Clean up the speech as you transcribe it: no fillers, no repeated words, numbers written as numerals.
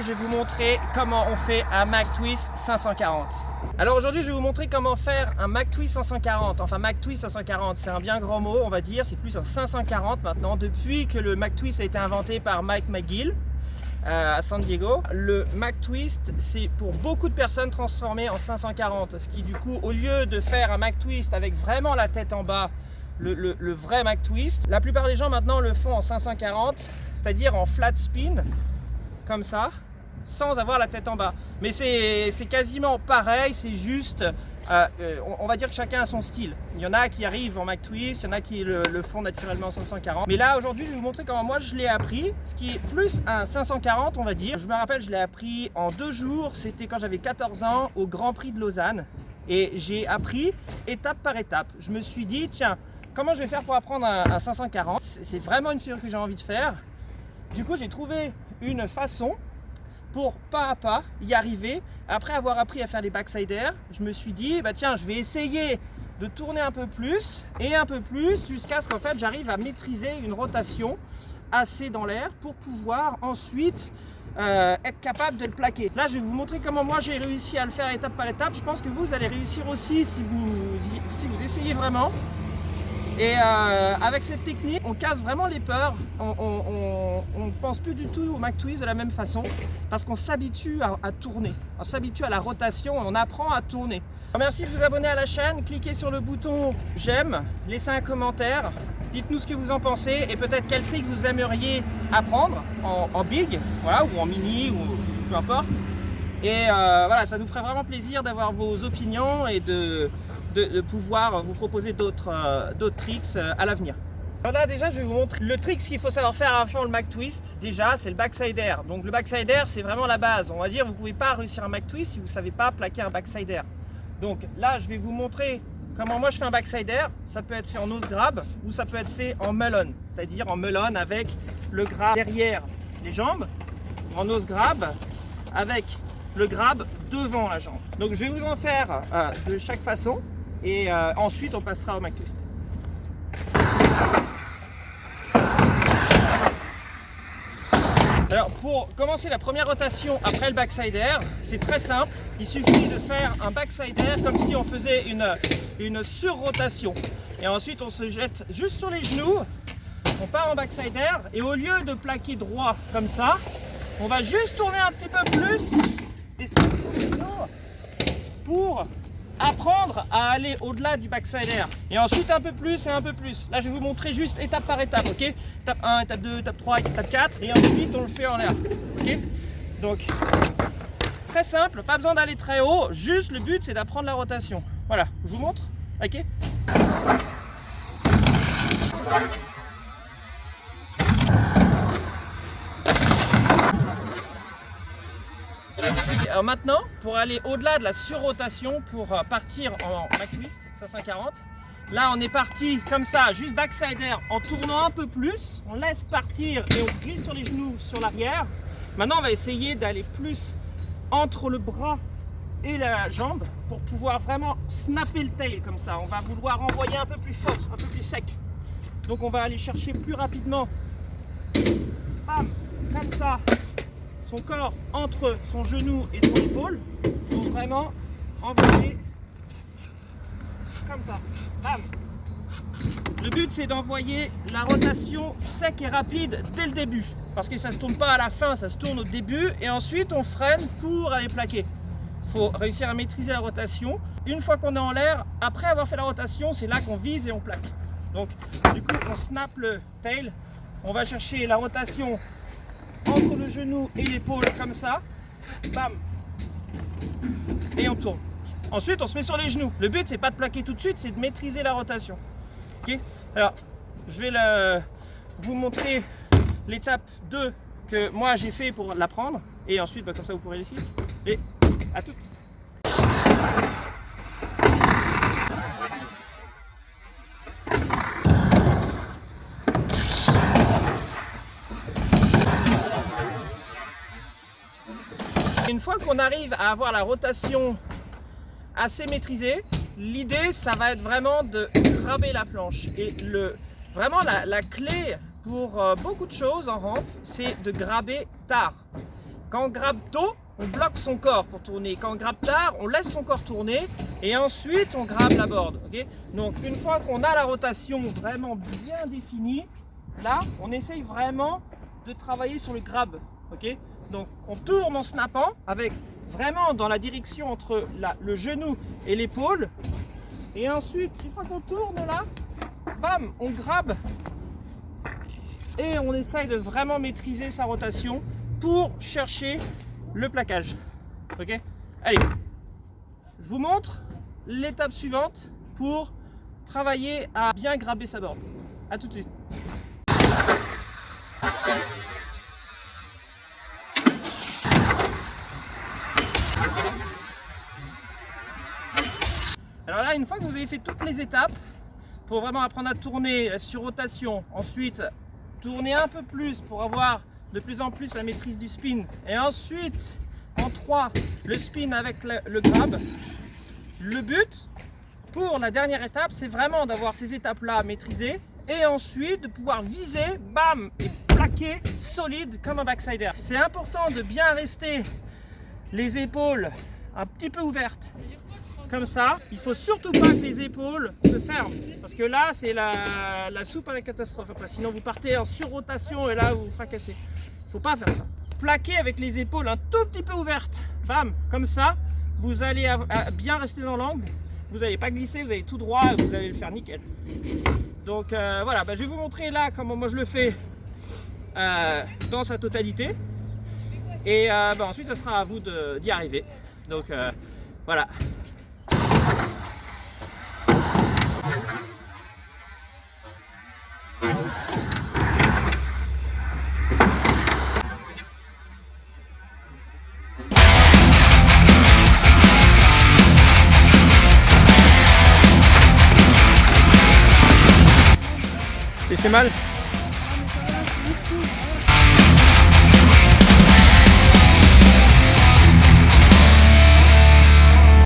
je vais vous montrer comment on fait un McTwist 540. Alors aujourd'hui, je vais vous montrer comment faire un McTwist 540. Enfin, McTwist 540, c'est un bien grand mot, on va dire. C'est plus un 540 maintenant. Depuis que le McTwist a été inventé par Mike McGill à San Diego, le McTwist, c'est pour beaucoup de personnes transformé en 540. Ce qui, du coup, au lieu de faire un McTwist avec vraiment la tête en bas, le vrai McTwist, la plupart des gens maintenant le font en 540, c'est-à-dire en flat spin, comme ça, sans avoir la tête en bas. Mais c'est quasiment pareil, c'est juste, on va dire que chacun a son style. Il y en a qui arrivent en McTwist, il y en a qui le font naturellement en 540. Mais là, aujourd'hui, je vais vous montrer comment moi je l'ai appris, ce qui est plus un 540, on va dire. Je me rappelle, je l'ai appris en 2 jours, c'était quand j'avais 14 ans, au Grand Prix de Lausanne. Et j'ai appris étape par étape. Je me suis dit, tiens, comment je vais faire pour apprendre un 540? C'est vraiment une figure que j'ai envie de faire. Du coup, j'ai trouvé une façon pour pas à pas y arriver. Après avoir appris à faire des backsiders, je me suis dit, bah tiens, je vais essayer de tourner un peu plus et un peu plus jusqu'à ce qu'en fait j'arrive à maîtriser une rotation assez dans l'air pour pouvoir ensuite être capable de le plaquer. Là, je vais vous montrer comment moi j'ai réussi à le faire étape par étape. Je pense que vous allez réussir aussi si vous essayez vraiment. Et avec cette technique, on casse vraiment les peurs, on ne pense plus du tout au McTwist de la même façon parce qu'on s'habitue à tourner, on s'habitue à la rotation et on apprend à tourner. Alors, merci de vous abonner à la chaîne, cliquez sur le bouton j'aime, laissez un commentaire, dites-nous ce que vous en pensez et peut-être quel trick vous aimeriez apprendre en big, voilà, ou en mini, ou peu importe. Et voilà, ça nous ferait vraiment plaisir d'avoir vos opinions et de pouvoir vous proposer d'autres tricks à l'avenir. Alors là, déjà, je vais vous montrer le trick qu'il faut savoir faire avant le McTwist. Déjà, c'est le backsider. Donc le backsider, c'est vraiment la base. On va dire, vous ne pouvez pas réussir un McTwist si vous ne savez pas plaquer un backsider. Donc là, je vais vous montrer comment moi je fais un backsider. Ça peut être fait en nose grab ou ça peut être fait en melon, c'est-à-dire en melon avec le grab derrière les jambes, en nose grab avec le grab devant la jambe. Donc je vais vous en faire de chaque façon et ensuite on passera au McTwist. Alors pour commencer la première rotation après le backsider, c'est très simple. Il suffit de faire un backsider comme si on faisait une surrotation. Et ensuite on se jette juste sur les genoux, on part en backsider et au lieu de plaquer droit comme ça, on va juste tourner un petit peu plus et se mettre sur les genoux pour apprendre à aller au-delà du backsider. Et ensuite un peu plus et un peu plus. Là je vais vous montrer juste étape par étape, ok? Étape 1, étape 2, étape 3, étape 4 et ensuite on le fait en l'air, ok? Donc très simple, pas besoin d'aller très haut, juste le but c'est d'apprendre la rotation. Voilà, je vous montre, ok? Alors maintenant, pour aller au-delà de la surrotation, pour partir en McTwist 540, là on est parti comme ça, juste backsider en tournant un peu plus, on laisse partir et on glisse sur les genoux sur l'arrière. Maintenant on va essayer d'aller plus entre le bras et la jambe pour pouvoir vraiment snapper le tail comme ça. On va vouloir envoyer un peu plus fort, un peu plus sec. Donc on va aller chercher plus rapidement, bam, comme ça, son corps entre son genou et son épaule pour vraiment envoyer comme ça, bam. Le but c'est d'envoyer la rotation sec et rapide dès le début parce que ça se tourne pas à la fin, ça se tourne au début et ensuite on freine pour aller plaquer. Il faut réussir à maîtriser la rotation. Une fois qu'on est en l'air, après avoir fait la rotation, c'est là qu'on vise et on plaque. Donc du coup on snap le tail, on va chercher la rotation entre le genou et l'épaule comme ça, bam, et on tourne. Ensuite on se met sur les genoux. Le but c'est pas de plaquer tout de suite, c'est de maîtriser la rotation. Ok, alors je vais vous montrer l'étape 2 que moi j'ai fait pour l'apprendre et ensuite comme ça vous pourrez l'essayer. Et à toutes. Une fois qu'on arrive à avoir la rotation assez maîtrisée, l'idée ça va être vraiment de graber la planche. Et vraiment la clé pour beaucoup de choses en rampe, c'est de graber tard. Quand on grabe tôt, on bloque son corps pour tourner. Quand on grabe tard, on laisse son corps tourner et ensuite on grabe la board. Okay, donc une fois qu'on a la rotation vraiment bien définie, là on essaye vraiment de travailler sur le grab. Okay, donc on tourne en snappant avec vraiment dans la direction entre le genou et l'épaule. Et ensuite, une fois qu'on tourne là, bam, on grabe et on essaye de vraiment maîtriser sa rotation pour chercher le plaquage. Ok, allez, je vous montre l'étape suivante pour travailler à bien graber sa board. A tout de suite. Alors là, une fois que vous avez fait toutes les étapes, pour vraiment apprendre à tourner sur rotation, ensuite tourner un peu plus pour avoir de plus en plus la maîtrise du spin, et ensuite en 3 le spin avec le grab. Le but pour la dernière étape, c'est vraiment d'avoir ces étapes là maîtrisées et ensuite de pouvoir viser, bam, et plaquer solide comme un backsider. C'est important de bien rester les épaules un petit peu ouvertes comme ça. Il faut surtout pas que les épaules se ferment, parce que là c'est la soupe à la catastrophe. Après, sinon vous partez en surrotation et là vous vous fracassez. Faut pas faire ça. Plaquez avec les épaules un tout petit peu ouvertes, bam, comme ça. Vous allez bien rester dans l'angle. Vous n'allez pas glisser, vous allez tout droit et vous allez le faire nickel. Donc voilà, je vais vous montrer là comment moi je le fais dans sa totalité. Et ensuite, ça sera à vous d'y arriver. Donc voilà. T'es fait mal?